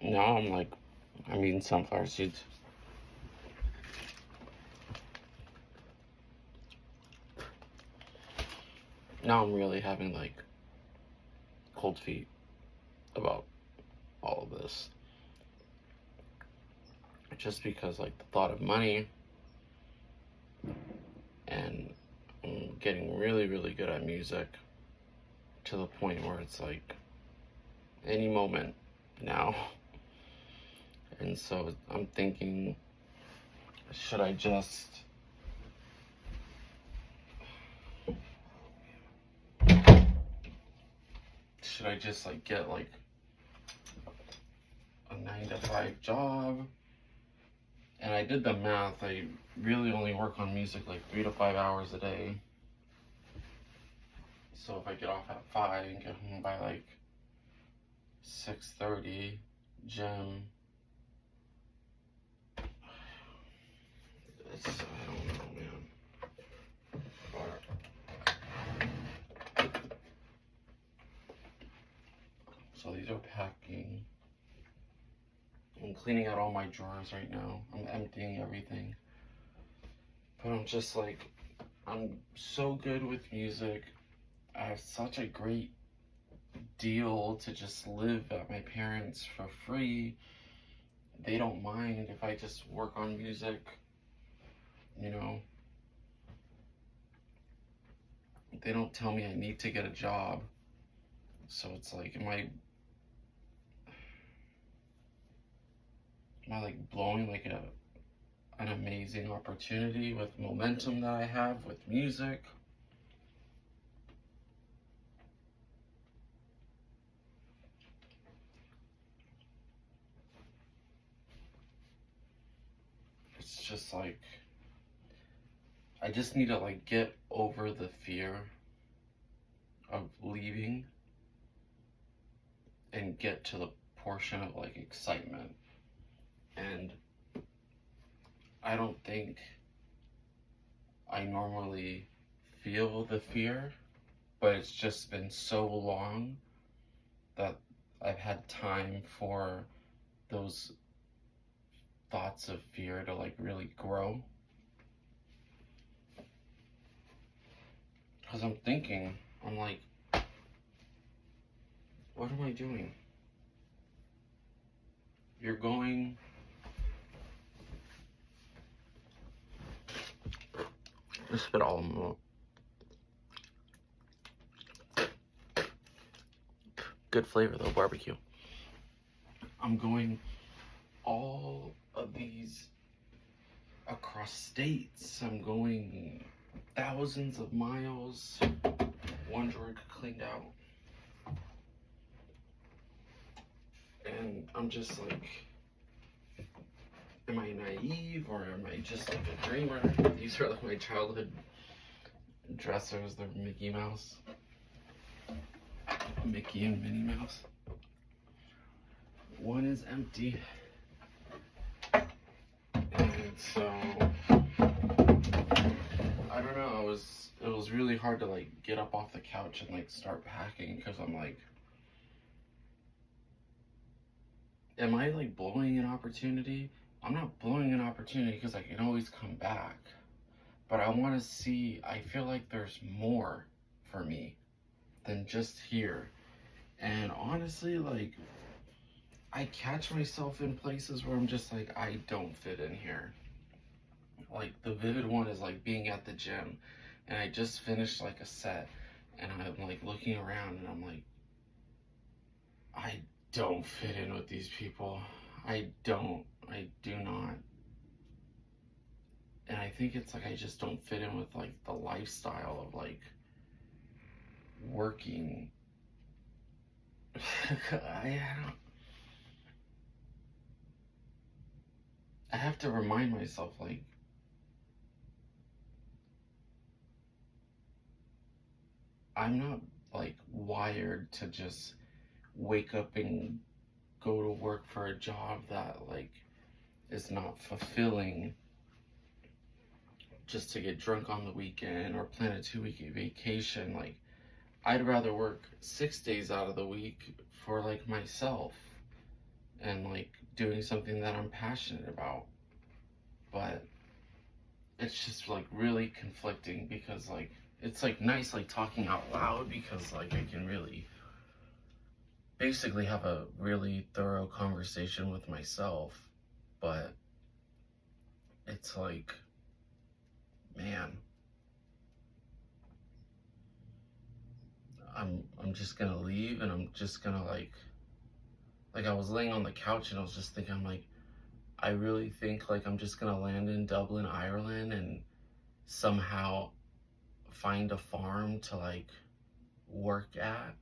Now I'm like, I'm eating sunflower seeds. Now I'm really having like cold feet about all of this. Just because like the thought of money, and I'm getting really, really good at music to the point where it's like any moment now. And so I'm thinking, should I just like get like a 9-to-5 job? And I did the math. I really only work on music like 3 to 5 hours a day. So if I get off at 5 and get home by like 6:30, gym. I don't know, man. So these are packing. I'm cleaning out all my drawers right now. I'm emptying everything. But I'm just like, I'm so good with music. I have such a great deal to just live at my parents' for free. They don't mind if I just work on music, you know. They don't tell me I need to get a job. So it's like, am I like blowing like an amazing opportunity with momentum that I have with music? It's just like, I just need to like get over the fear of leaving and get to the portion of like excitement. And I don't think I normally feel the fear, but it's just been so long that I've had time for those thoughts of fear to like really grow. Because I'm thinking, I'm like, what am I doing? You're going just spit all of them out. Good flavor though, barbecue. I'm going all of these across states. I'm going thousands of miles. One drawer cleaned out. And I'm just like, am I naive or am I just like a dreamer? These are like my childhood dressers. They're Mickey Mouse. Mickey and Minnie Mouse. One is empty. And so, I don't know, it was really hard to like get up off the couch and like start packing, because I'm like, am I like blowing an opportunity? I'm not blowing an opportunity because I can always come back. But I want to see, I feel like there's more for me than just here. And honestly, like, I catch myself in places where I'm just like, I don't fit in here. Like, the vivid one is like being at the gym, and I just finished like a set, and I'm like looking around, and I'm like, I don't fit in with these people. I do not. And I think it's like I just don't fit in with like the lifestyle of like working. I have to remind myself, like, I'm not like wired to just wake up and go to work for a job that like is not fulfilling, just to get drunk on the weekend or plan a 2-week vacation. Like, I'd rather work 6 days out of the week for like myself and like doing something that I'm passionate about. But it's just like really conflicting because like it's like nice like talking out loud because like I can really basically have a really thorough conversation with myself. But it's like, man, I'm just gonna leave and I'm just gonna like I was laying on the couch and I was just thinking, I'm like, I really think like I'm just gonna land in Dublin, Ireland, and somehow find a farm to like work at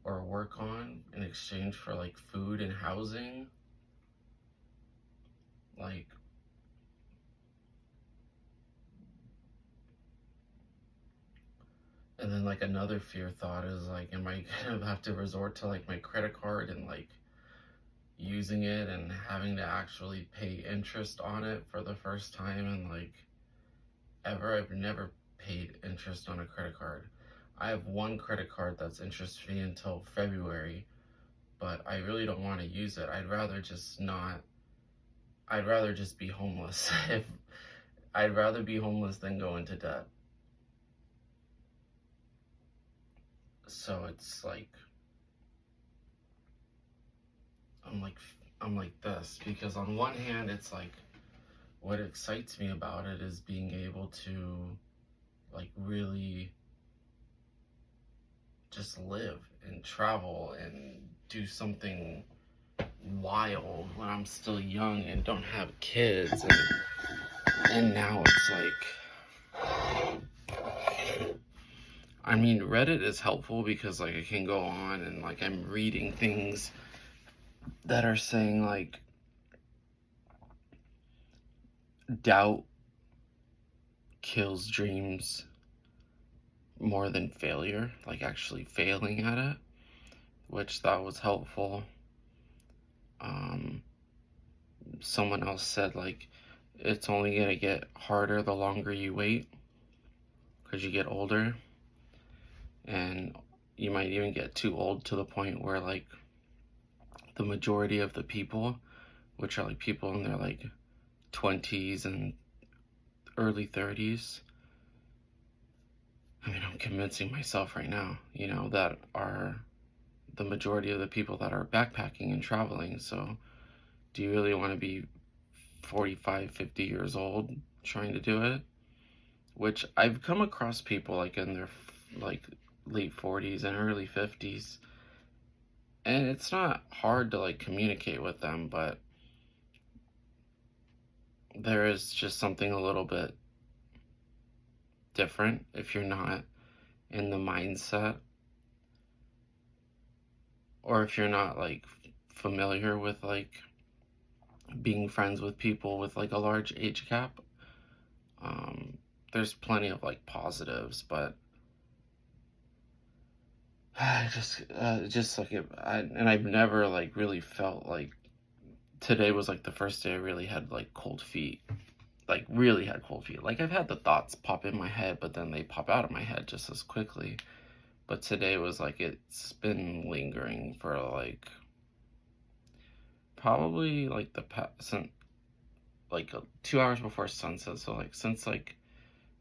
or work on in exchange for like food and housing. Like, and then like another fear thought is like, am I gonna have to resort to like my credit card and like using it and having to actually pay interest on it for the first time and like ever? I've never paid interest on a credit card. I have one credit card that's interest free until February, but I really don't want to use it. I'd rather just not. I'd rather just be homeless. If I'd rather be homeless than go into debt. So it's like I'm like I'm like this because on one hand it's like what excites me about it is being able to like really just live and travel and do something wild when I'm still young and don't have kids, and now it's like, I mean, Reddit is helpful because like I can go on and like I'm reading things that are saying like doubt kills dreams more than failure, like actually failing at it, which that was helpful. um Someone else said like it's only gonna get harder the longer you wait because you get older, and you might even get too old to the point where like the majority of the people, which are like people in their like 20s and early 30s, I mean, I'm convincing myself right now, that are the majority of the people that are backpacking and traveling. So do you really want to be 45, 50 years old trying to do it? Which I've come across people like in their like late 40s and early 50s, and it's not hard to like communicate with them, but there is just something a little bit different if you're not in the mindset, or if you're not like familiar with like being friends with people with like a large age gap. um there's plenty of like positives, but I just like and I've never like really felt like today was like the first day I really had like cold feet, like really had cold feet. Like I've had the thoughts pop in my head, but then they pop out of my head just as quickly. But today was like it's been lingering for like probably like the past, like 2 hours before sunset. So like since like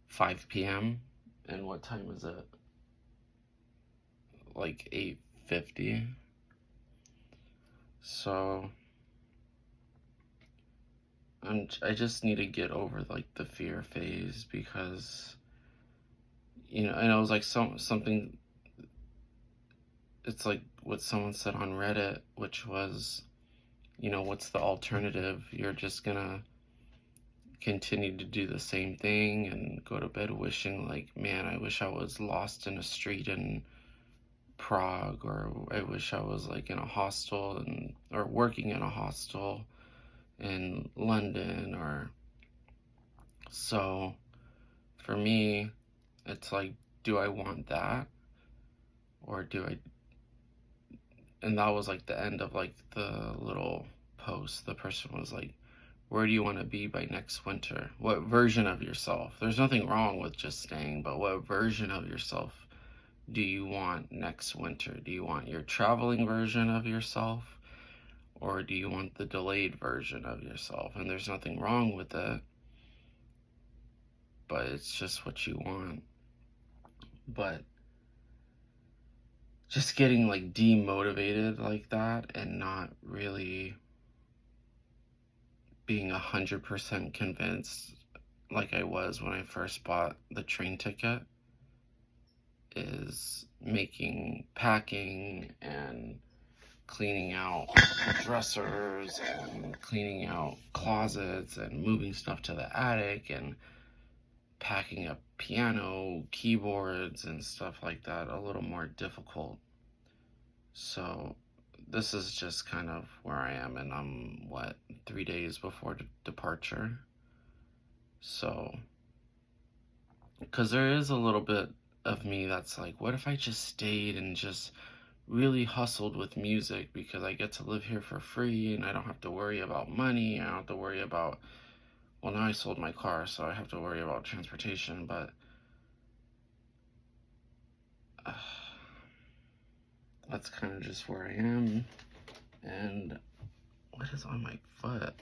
5 p.m. And what time is it? Like 8:50. So I just need to get over like the fear phase because and it was like something. It's like what someone said on Reddit, which was, what's the alternative? You're just gonna continue to do the same thing and go to bed wishing like, man, I wish I was lost in a street in Prague, or I wish I was like in a hostel or working in a hostel in London. Or so for me it's like, do I want that, or do I? And that was like the end of like the little post. The person was like, where do you want to be by next winter? What version of yourself? There's nothing wrong with just staying, but what version of yourself do you want next winter? Do you want your traveling version of yourself, Or do you want the delayed version of yourself? And there's nothing wrong with it, but it's just what you want. But just getting like demotivated like that and not really being 100% convinced like I was when I first bought the train ticket is making packing and cleaning out dressers and cleaning out closets and moving stuff to the attic and packing up piano, keyboards, and stuff like that a little more difficult. So this is just kind of where I am, and I'm 3 days before departure. So because there is a little bit of me that's like, what if I just stayed and just really hustled with music, because I get to live here for free and I don't have to worry about money. I don't have to worry about, well, now I sold my car, so I have to worry about transportation, but that's kind of just where I am. And what is on my foot?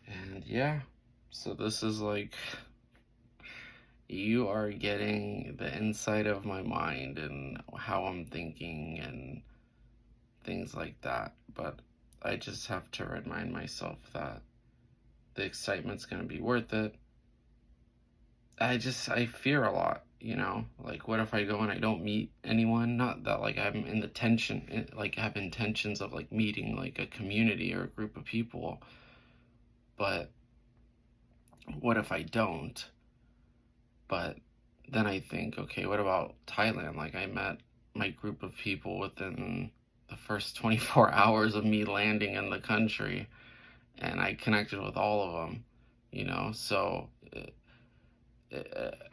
And yeah, so this is like, you are getting the inside of my mind and how I'm thinking and things like that. But I just have to remind myself that the excitement's going to be worth it. I fear a lot, you know, like what if I go and I don't meet anyone? Not that like I'm in the tension, like have intentions of like meeting like a community or a group of people, but what if I don't? But then I think, okay, what about Thailand? Like I met my group of people within the first 24 hours of me landing in the country, and I connected with all of them, you know. So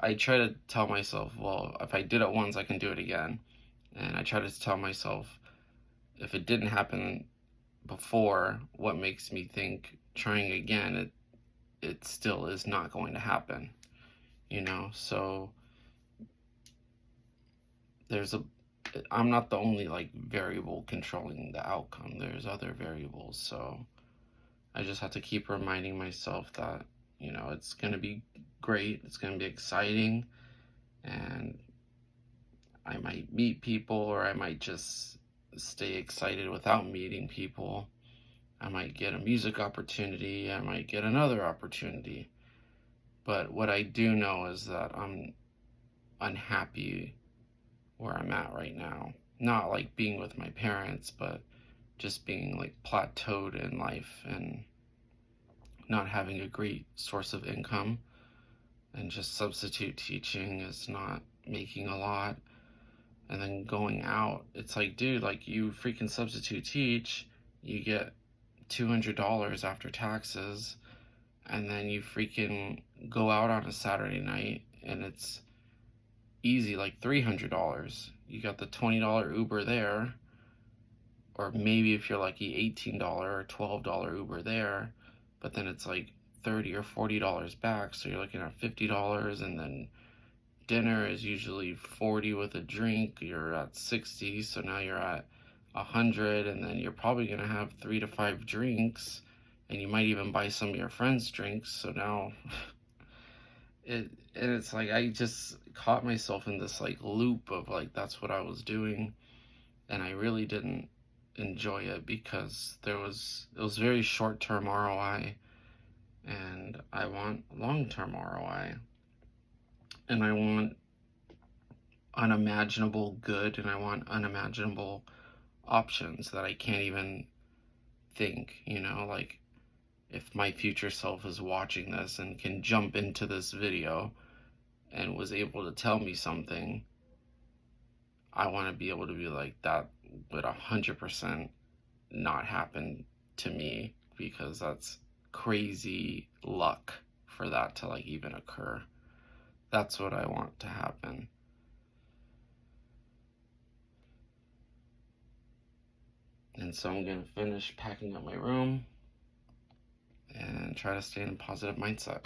I try to tell myself, well, if I did it once, I can do it again. And I try to tell myself, if it didn't happen before, what makes me think trying again, it still is not going to happen, you know. So I'm not the only like variable controlling the outcome. There's other variables. So I just have to keep reminding myself that, you know, it's going to be great. It's going to be exciting. And I might meet people, or I might just stay excited without meeting people. I might get a music opportunity. I might get another opportunity. But what I do know is that I'm unhappy where I'm at right now. Not like being with my parents, but just being like plateaued in life and not having a great source of income. And just substitute teaching is not making a lot. And then going out, it's like, dude, like you freaking substitute teach, you get $200 after taxes, and then you freaking go out on a Saturday night and it's easy, like $300. You got the $20 Uber there, or maybe if you're lucky, $18 or $12 Uber there, but then it's like $30 or $40 back, so you're looking at $50, and then dinner is usually $40 with a drink, you're at $60, so now you're at $100, and then you're probably gonna have 3 to 5 drinks, and you might even buy some of your friends drinks. So now it's like I just caught myself in this like loop of like that's what I was doing, and I really didn't enjoy it because it was very short-term ROI, and I want long-term ROI, and I want unimaginable good, and I want unimaginable options that I can't even think, you know. Like if my future self is watching this and can jump into this video and was able to tell me something, I want to be able to be like, that would 100% not happen to me, because that's crazy luck for that to like even occur. That's what I want to happen. And so I'm going to finish packing up my room and try to stay in a positive mindset.